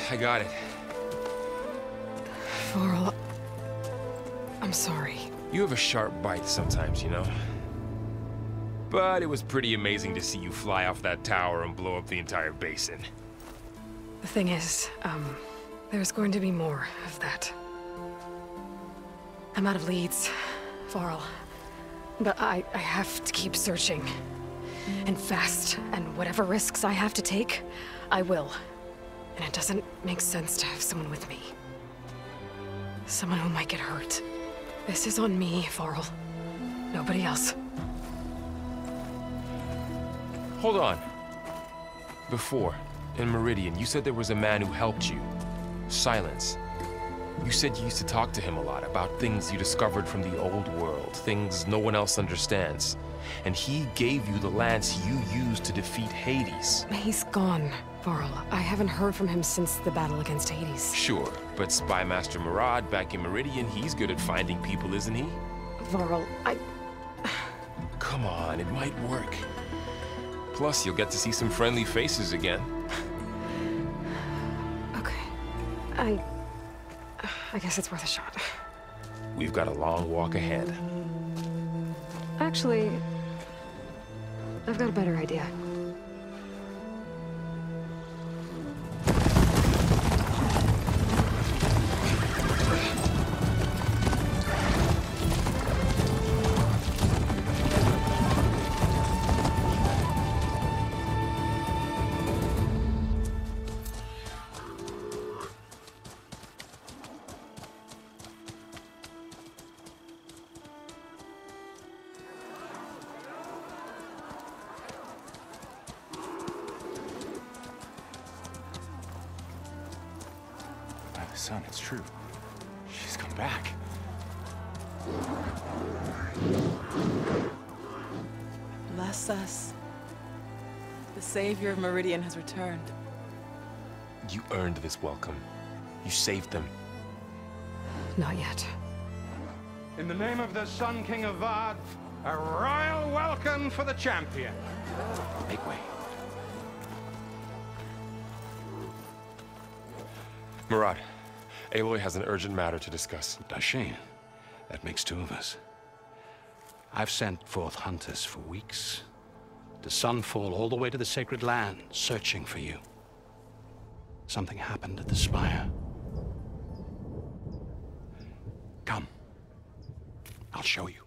I got it. Varl, I'm sorry. You have a sharp bite sometimes, you know? But it was pretty amazing to see you fly off that tower and blow up the entire basin. The thing is, there's going to be more of that. I'm out of leads, Varl. But I have to keep searching. And fast, and whatever risks I have to take, I will. And it doesn't make sense to have someone with me. Someone who might get hurt. This is on me, Varl. Nobody else. Hold on. Before, in Meridian, you said there was a man who helped you. Silence. You said you used to talk to him a lot about things you discovered from the old world, things no one else understands. And he gave you the lance you used to defeat Hades. He's gone, Varl. I haven't heard from him since the battle against Hades. Sure, but Spy Master Murad back in Meridian, he's good at finding people, isn't he? Varl, Come on, it might work. Plus, you'll get to see some friendly faces again. Okay. I guess it's worth a shot. We've got a long walk ahead. Actually, I've got a better idea. Son, it's true. She's come back. Bless us. The savior of Meridian has returned. You earned this welcome. You saved them. Not yet. In the name of the Sun King of Vard, a royal welcome for the champion. Make way. Murad, Aloy has an urgent matter to discuss. Dashane, that makes two of us. I've sent forth hunters for weeks. To Sunfall, all the way to the Sacred Land, searching for you. Something happened at the Spire. Come. I'll show you.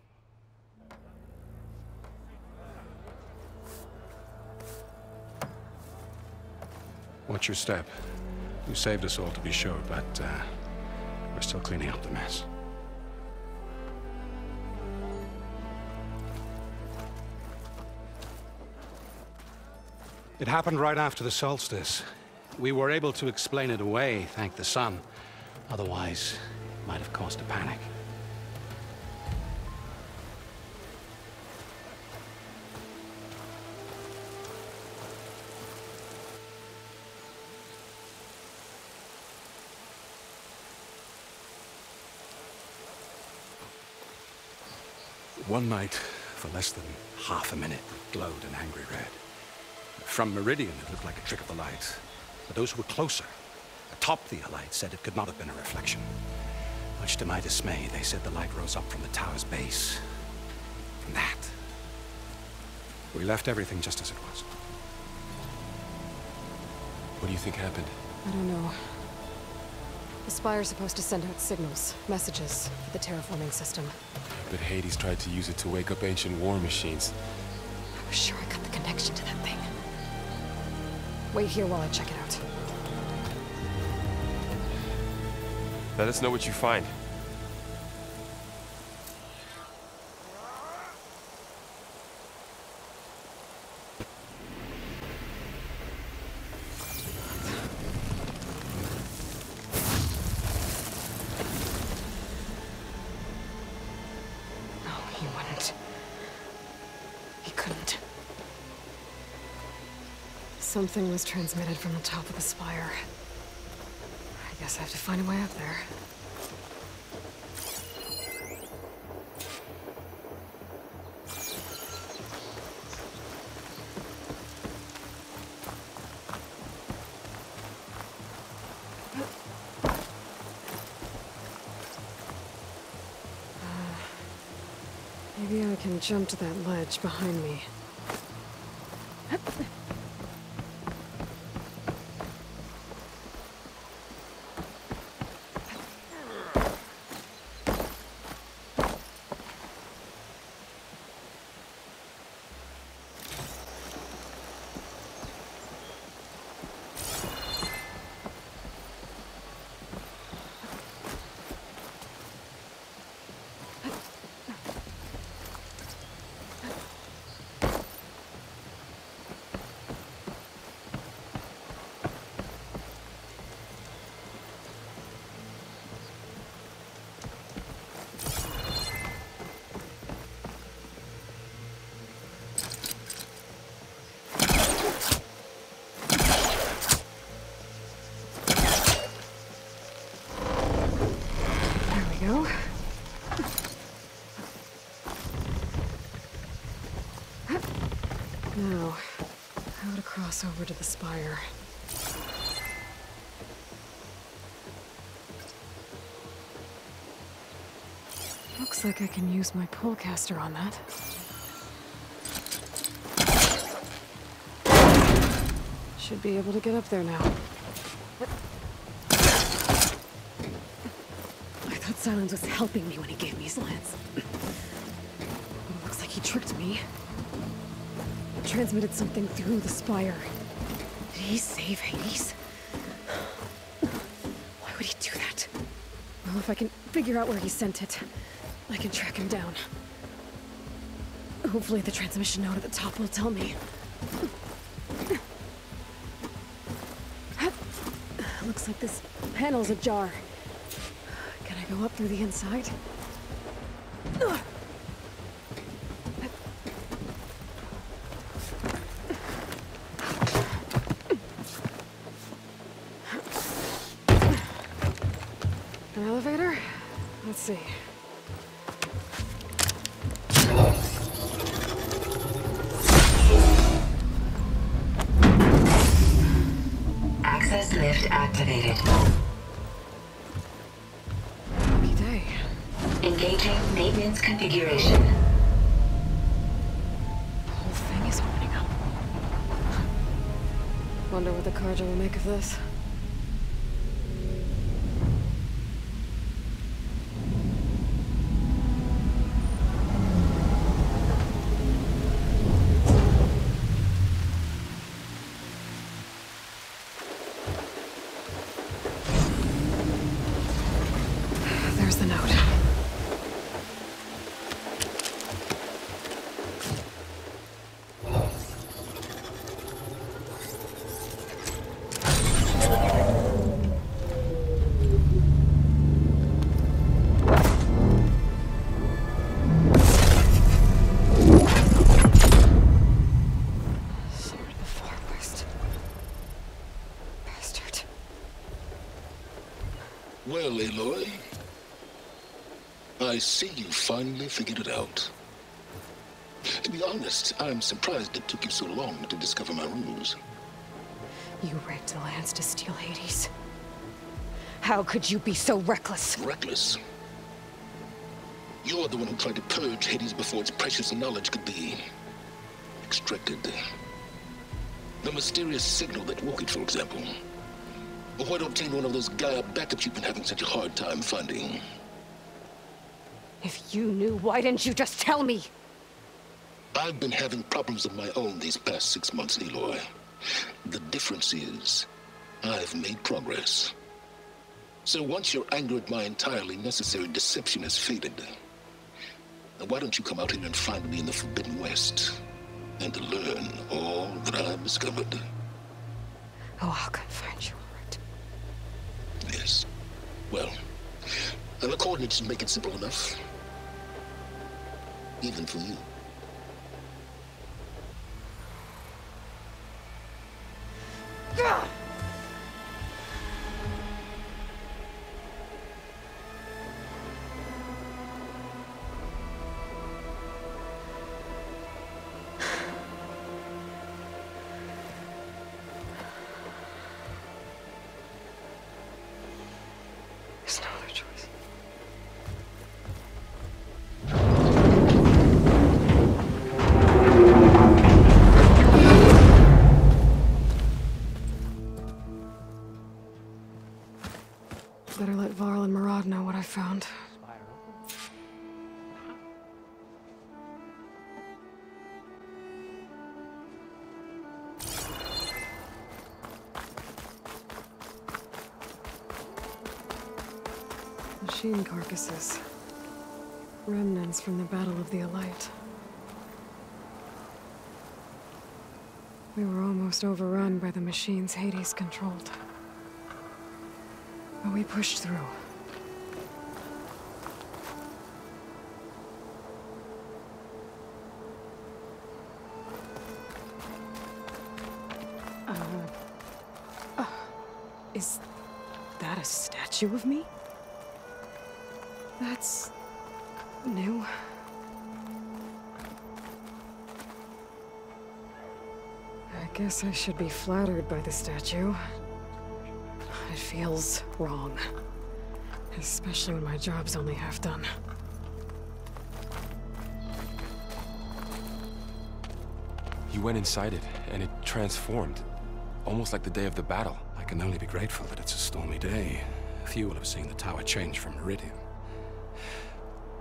Watch your step. You saved us all, to be sure, but we're still cleaning up the mess. It happened right after the solstice. We were able to explain it away, thank the sun. Otherwise, it might have caused a panic. One night, for less than half a minute, it glowed an angry red. From Meridian, it looked like a trick of the light. But those who were closer, atop the light, said it could not have been a reflection. Much to my dismay, they said the light rose up from the tower's base. From that. We left everything just as it was. What do you think happened? I don't know. The Spire's supposed to send out signals, messages, for the terraforming system. But Hades tried to use it to wake up ancient war machines. I was sure I got the connection to that thing. Wait here while I check it out. Let us know what you find. No, he wouldn't. He couldn't. Something was transmitted from the top of the spire. I Guess I have to find a way up there. Maybe I can jump to that ledge behind me. Now, how to cross over to the spire. Looks like I can use my pullcaster on that. Should be able to get up there now. I thought Silence was helping me when he gave me his lance. But it looks like he tricked me. Transmitted something through the spire. Did he save Hades? Why would he do that? Well, if I can figure out where he sent it, I can track him down. Hopefully the transmission node at the top will tell me. Looks like this panel's ajar. Can I go up through the inside? An elevator? Let's see. Access lift activated. Lucky day. Engaging maintenance configuration. The whole thing is opening up. Wonder what the Carja will make of this. There's the note. Sword of the Forest. Bastard. Well, Aloy, I see you finally figured it out. To be honest, I'm surprised it took you so long to discover my ruse. You raped the lands to steal Hades. How could you be so reckless? Reckless. You're the one who tried to purge Hades before its precious knowledge could be extracted. The mysterious signal that woke it, for example. Or why to obtain one of those Gaia backups you've been having such a hard time finding. If you knew, why didn't you just tell me? I've been having problems of my own these past 6 months, Aloy. The difference is, I've made progress. So once your anger at my entirely necessary deception has faded, now why don't you come out here and find me in the Forbidden West, and learn all that I've discovered? Oh, I'll come find you, all right. Yes. Well, and the coordinates make it simple enough. Even for you. machine carcasses. Remnants from the Battle of the Elite. We were almost overrun by the machines Hades controlled. But we pushed through. Is that a statue of me? That's new. I guess I should be flattered by the statue. It feels wrong. Especially when my job's only half done. You went inside it, and it transformed. Almost like the day of the battle. I can only be grateful that it's a stormy day. Few will have seen the tower change from Meridian.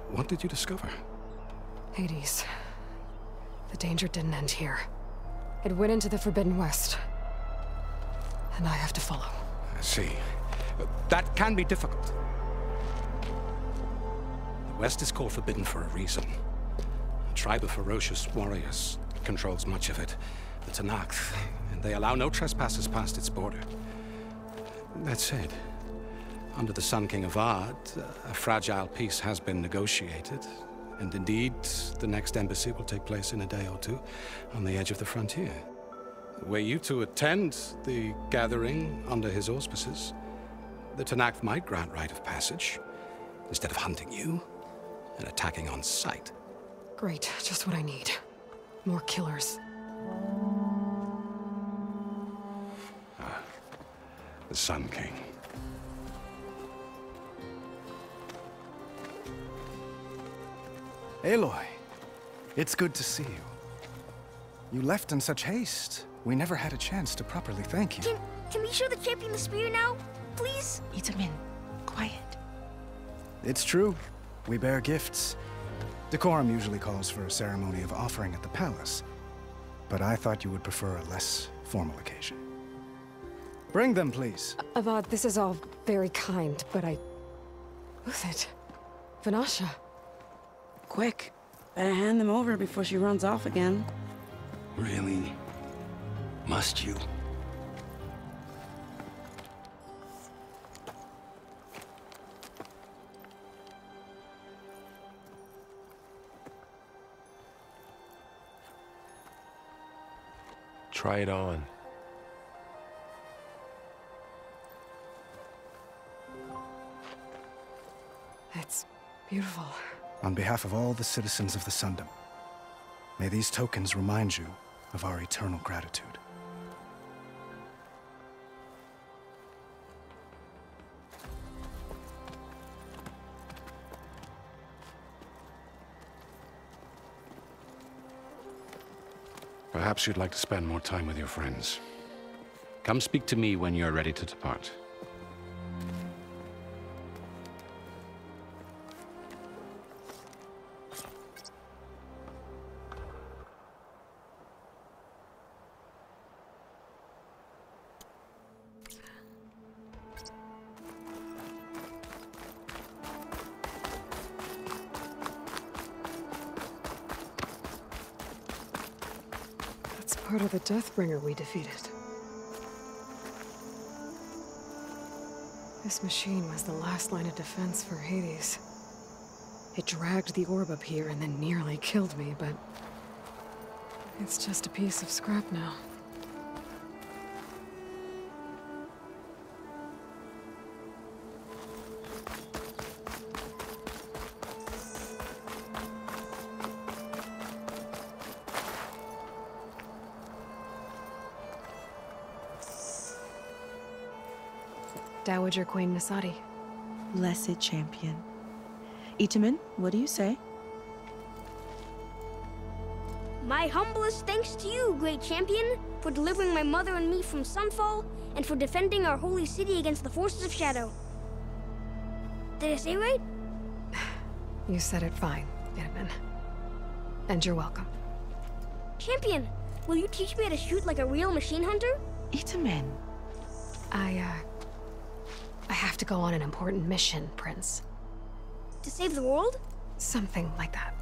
What did you discover? Hades. The danger didn't end here. It went into the Forbidden West. And I have to follow. I see. That can be difficult. The West is called Forbidden for a reason. A tribe of ferocious warriors controls much of it. The Tenakth, and they allow no trespassers past its border. That said, under the Sun King Avad, a fragile peace has been negotiated, and indeed, the next embassy will take place in a day or two on the edge of the frontier. Were you to attend the gathering under his auspices, the Tenakth might grant right of passage, instead of hunting you and attacking on sight. Great, just what I need. More killers. The Sun King. Aloy, it's good to see you. You left in such haste. We never had a chance to properly thank you. Can we show the champion the spear now, please? Itamen, quiet. It's true. We bear gifts. Decorum usually calls for a ceremony of offering at the palace. But I thought you would prefer a less formal occasion. Bring them, please. Avad, this is all very kind, but Who's it? Vanasha. Quick. Better hand them over before she runs off again. Really? Must you? Try it on. It's beautiful. On behalf of all the citizens of the Sundom, may these tokens remind you of our eternal gratitude. Perhaps you'd like to spend more time with your friends. Come speak to me when you're ready to depart. Part of the Deathbringer we defeated. This machine was the last line of defense for Hades. It dragged the orb up here and then nearly killed me, but it's just a piece of scrap now. Dowager Queen Nasadi. Blessed champion. Itamen, what do you say? My humblest thanks to you, great champion, for delivering my mother and me from Sunfall, and for defending our holy city against the forces of Shadow. Did I say right? You said it fine, Itamen. And you're welcome. Champion, will you teach me how to shoot like a real machine hunter? Itamen. I have to go on an important mission, Prince. to save the world? Something like that.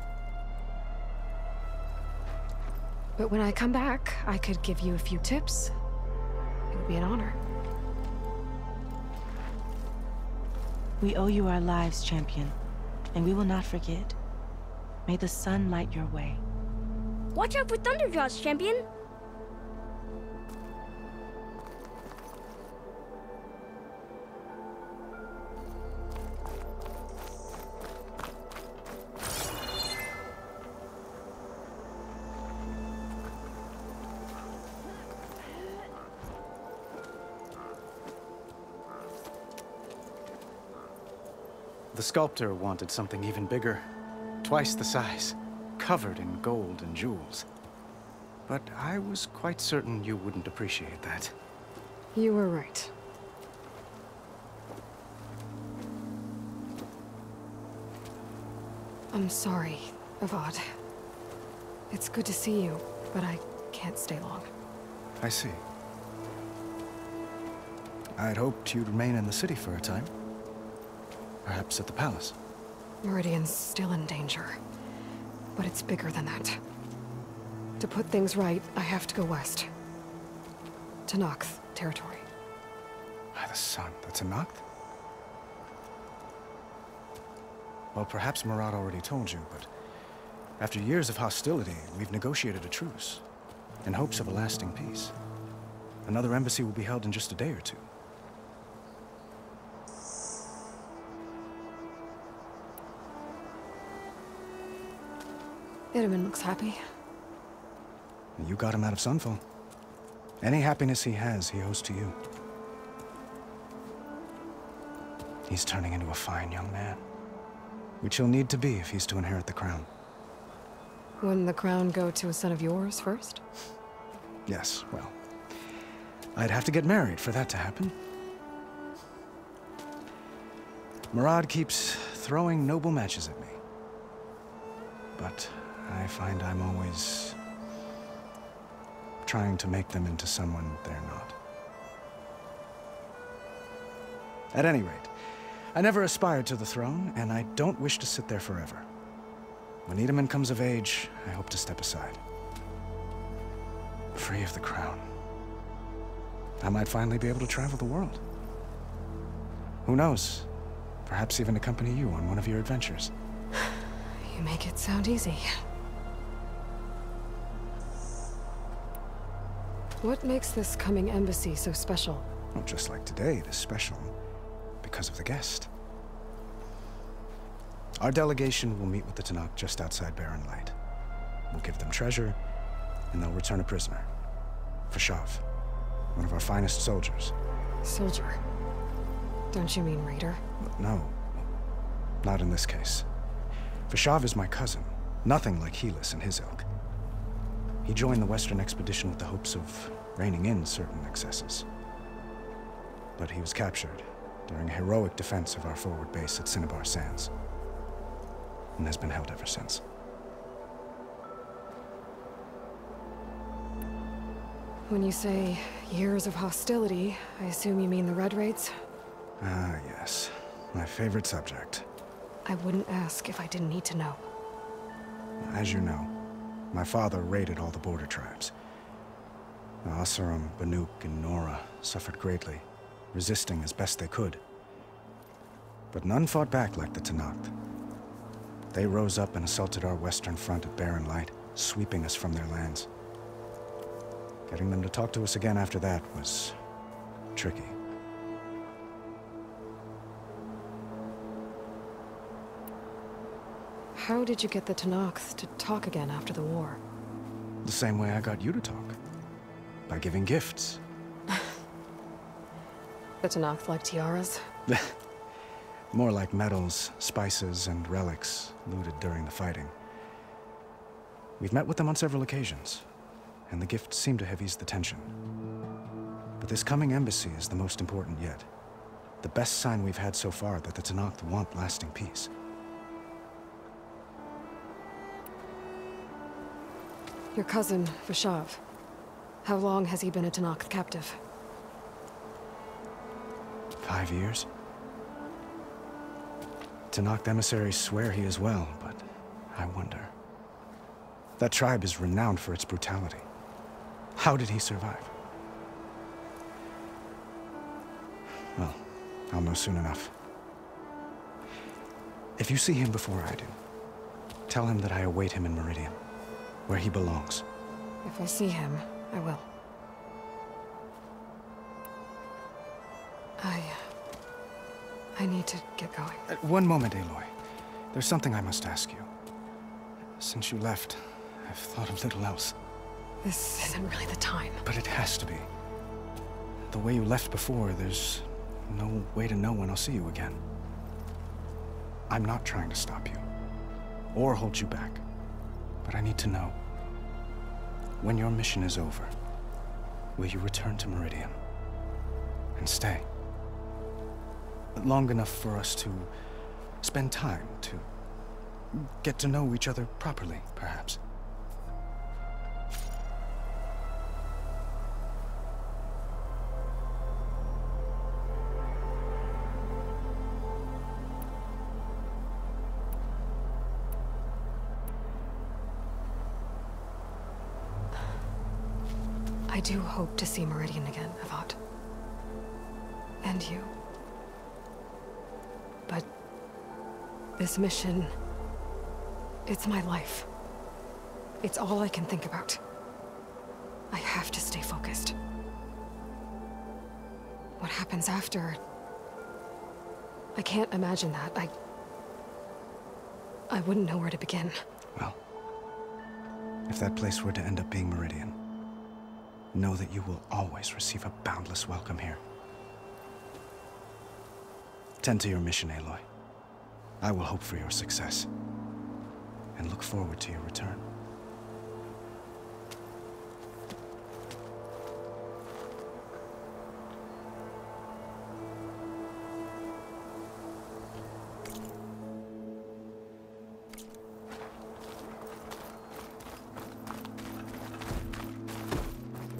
But when I come back, I could give you a few tips. It would be an honor. We owe you our lives, champion, and we will not forget. May the sun light your way. Watch out for Thunderjaws, champion! The sculptor wanted something even bigger, twice the size, covered in gold and jewels. But I was quite certain you wouldn't appreciate that. You were right. I'm sorry, Avad. It's good to see you, but I can't stay long. I see. I'd hoped you'd remain in the city for a time. Perhaps at the palace. Meridian's still in danger. But it's bigger than that. To put things right, I have to go west. To Noct territory. By the sun, that's a Noct? Well, perhaps Murad already told you, but after years of hostility, we've negotiated a truce, in hopes of a lasting peace. Another embassy will be held in just a day or two. Itamen looks happy. You got him out of Sunfall. Any happiness he has, he owes to you. He's turning into a fine young man, which he'll need to be if he's to inherit the crown. Wouldn't the crown go to a son of yours first? Yes, well, I'd have to get married for that to happen. Murad keeps throwing noble matches at me. But I find I'm always trying to make them into someone they're not. At any rate, I never aspired to the throne, and I don't wish to sit there forever. When Itamen comes of age, I hope to step aside. Free of the crown. I might finally be able to travel the world. Who knows? Perhaps even accompany you on one of your adventures. You make it sound easy. What makes this coming embassy so special? Well, just like today, it is special because of the guest. Our delegation will meet with the Tenakth just outside Barren Light. We'll give them treasure, and they'll return a prisoner. Fashav, one of our finest soldiers. Soldier? Don't you mean raider? No, not in this case. Fashav is my cousin, nothing like Helis and his ilk. He joined the Western expedition with the hopes of reining in certain excesses. But he was captured during a heroic defense of our forward base at Cinnabar Sands, and has been held ever since. When you say years of hostility, I assume you mean the Red Raids? Ah, yes. My favorite subject. I wouldn't ask if I didn't need to know. As you know, my father raided all the border tribes. The Oseram, Banuk, and Nora suffered greatly, resisting as best they could. But none fought back like the Tenakth. They rose up and assaulted our western front at Barren Light, sweeping us from their lands. Getting them to talk to us again after that was tricky. How did you get the Tenakth to talk again after the war? The same way I got you to talk. By giving gifts. The Tenakth like tiaras? More like medals, spices, and relics looted during the fighting. We've met with them on several occasions, and the gifts seem to have eased the tension. But this coming embassy is the most important yet. The best sign we've had so far that the Tenakth want lasting peace. Your cousin, Fashav. How long has he been a Tenakth captive? 5 years? Tenakth emissaries swear he is well, but I wonder. That tribe is renowned for its brutality. How did he survive? Well, I'll know soon enough. If you see him before I do, tell him that I await him in Meridian, where he belongs. If I see him, I will. I need to get going. One moment, Aloy. There's something I must ask you. Since you left, I've thought of little else. This isn't really the time. But it has to be. The way you left before, there's no way to know when I'll see you again. I'm not trying to stop you, or hold you back. But I need to know, when your mission is over, will you return to Meridian? And stay? Long enough for us to spend time, to get to know each other properly, perhaps. I do hope to see Meridian again, Avad. And you. But this mission, it's my life. It's all I can think about. I have to stay focused. What happens after? I can't imagine that. I wouldn't know where to begin. Well, if that place were to end up being Meridian, know that you will always receive a boundless welcome here. Tend to your mission, Aloy. I will hope for your success, and look forward to your return.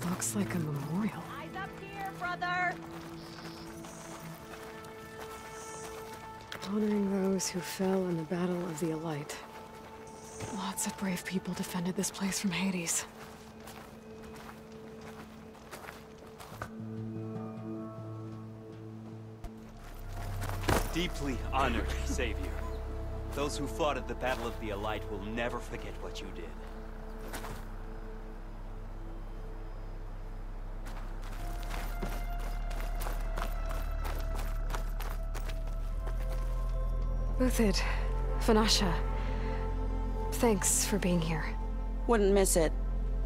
Looks like a memorial. Eyes up here, brother! Honoring those who fell in the Battle of the Elite. Lots of brave people defended this place from Hades. Deeply honored, Savior. Those who fought at the Battle of the Elite will never forget what you did. Uthid, Vanasha, thanks for being here. Wouldn't miss it,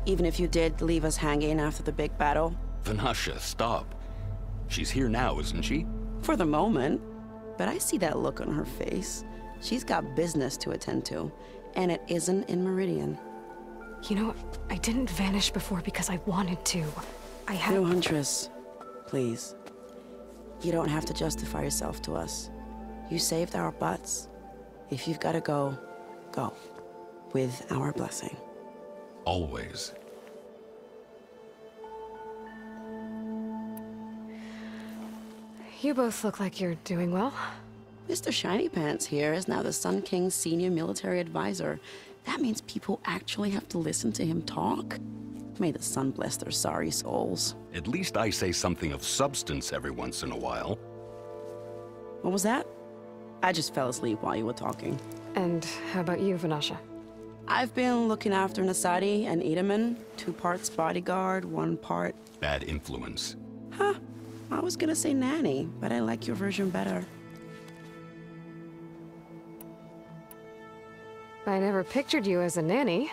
even if you did leave us hanging after the big battle. Vanasha, stop. She's here now, isn't she? For the moment, but I see that look on her face. She's got business to attend to, and it isn't in Meridian. You know, I didn't vanish before because I wanted to. I had— No, Huntress, please. You don't have to justify yourself to us. You saved our butts. If you've got to go, go. With our blessing. Always. You both look like you're doing well. Mr. Shiny Pants here is now the Sun King's senior military advisor. That means people actually have to listen to him talk. May the sun bless their sorry souls. At least I say something of substance every once in a while. What was that? I just fell asleep while you were talking. And how about you, Vanasha? I've been looking after Nasadi and Edaman. 2 parts bodyguard, 1 part... Bad influence. Huh. I was gonna say nanny, but I like your version better. I never pictured you as a nanny.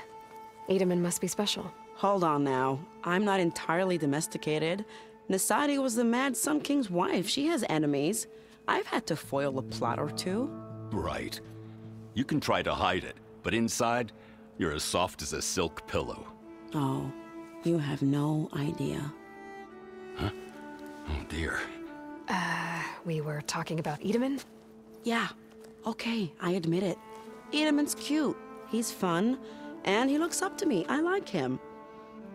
Edaman must be special. Hold on now. I'm not entirely domesticated. Nasadi was the Mad Sun King's wife. She has enemies. I've had to foil a plot or 2. Right. You can try to hide it, but inside, you're as soft as a silk pillow. Oh, you have no idea. Huh? Oh dear. We were talking about Edaman? Yeah. Okay, I admit it. Edaman's cute. He's fun. And he looks up to me. I like him.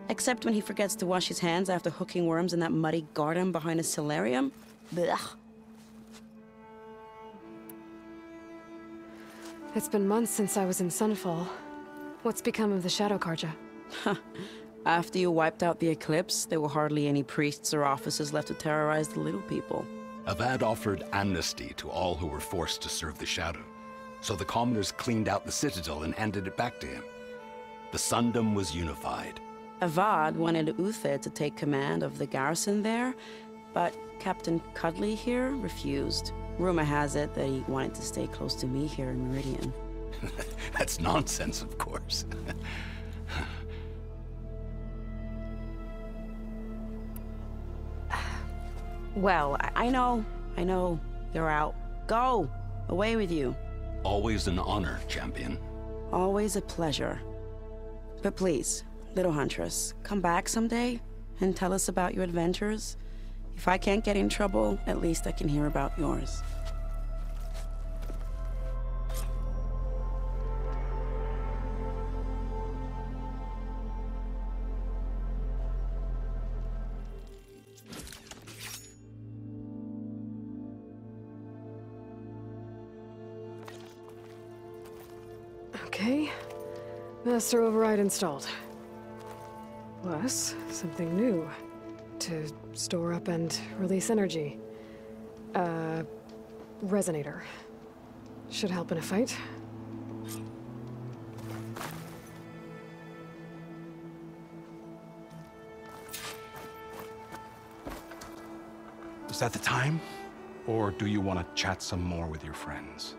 Except when he forgets to wash his hands after hooking worms in that muddy garden behind his solarium. Blech. It's been months since I was in Sunfall. What's become of the Shadow Carja? After you wiped out the Eclipse, there were hardly any priests or officers left to terrorize the little people. Avad offered amnesty to all who were forced to serve the Shadow. So the commoners cleaned out the Citadel and handed it back to him. The Sundom was unified. Avad wanted Uther to take command of the garrison there, but Captain Cudley here refused. Rumor has it that he wanted to stay close to me here in Meridian. That's nonsense, of course. Well, I know. You're out. Go! Away with you. Always an honor, champion. Always a pleasure. But please, little Huntress, come back someday and tell us about your adventures. If I can't get in trouble, at least I can hear about yours. Okay. Master Override installed. Plus, something new. To store up and release energy. Resonator. Should help in a fight. Is that the time? Or do you want to chat some more with your friends?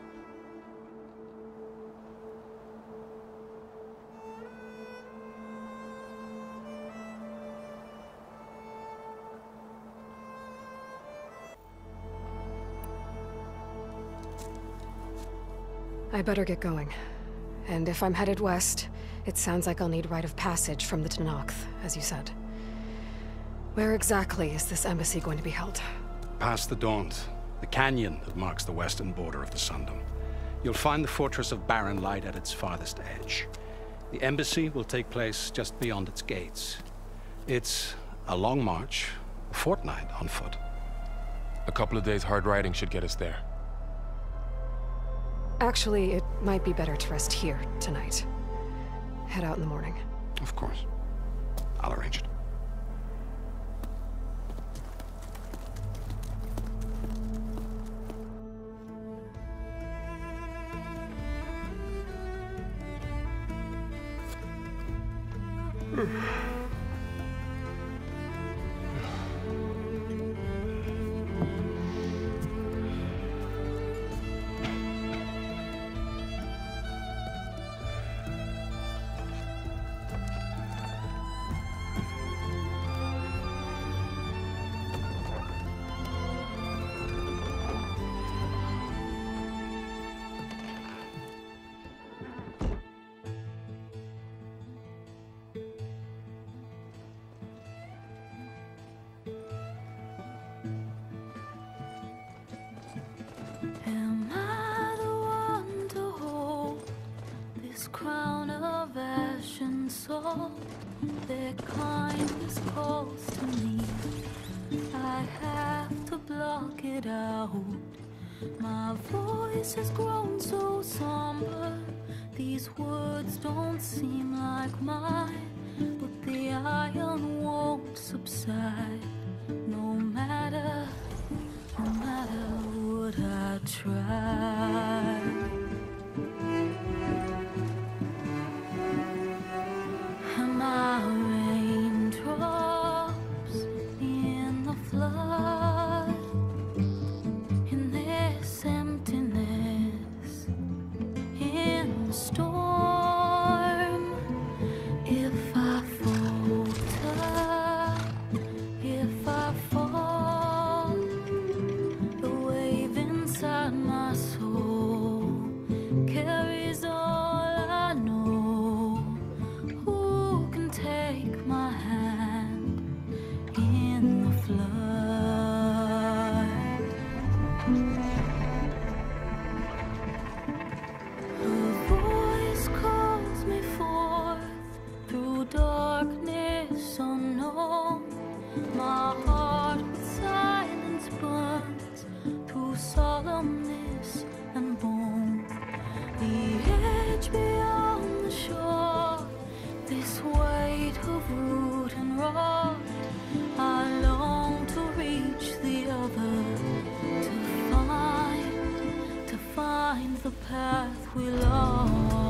I better get going. And if I'm headed west, it sounds like I'll need rite of passage from the Tenakth, as you said. Where exactly is this embassy going to be held? Past the Daunt, the canyon that marks the western border of the Sundom. You'll find the fortress of Barren Light at its farthest edge. The embassy will take place just beyond its gates. It's a long march, a fortnight on foot. A couple of days hard riding should get us there. Actually, it might be better to rest here tonight. Head out in the morning. Of course. I'll arrange it. Am I the one to hold this crown of ash and salt? Their kindness calls to me. I have to block it out. My voice has grown so somber. These words don't seem like mine, but the iron won't subside. No matter what I try. Am I raindrops in the flood? In this emptiness, in the storm. If weight of root and rod, I long to reach the other, to find the path we lost.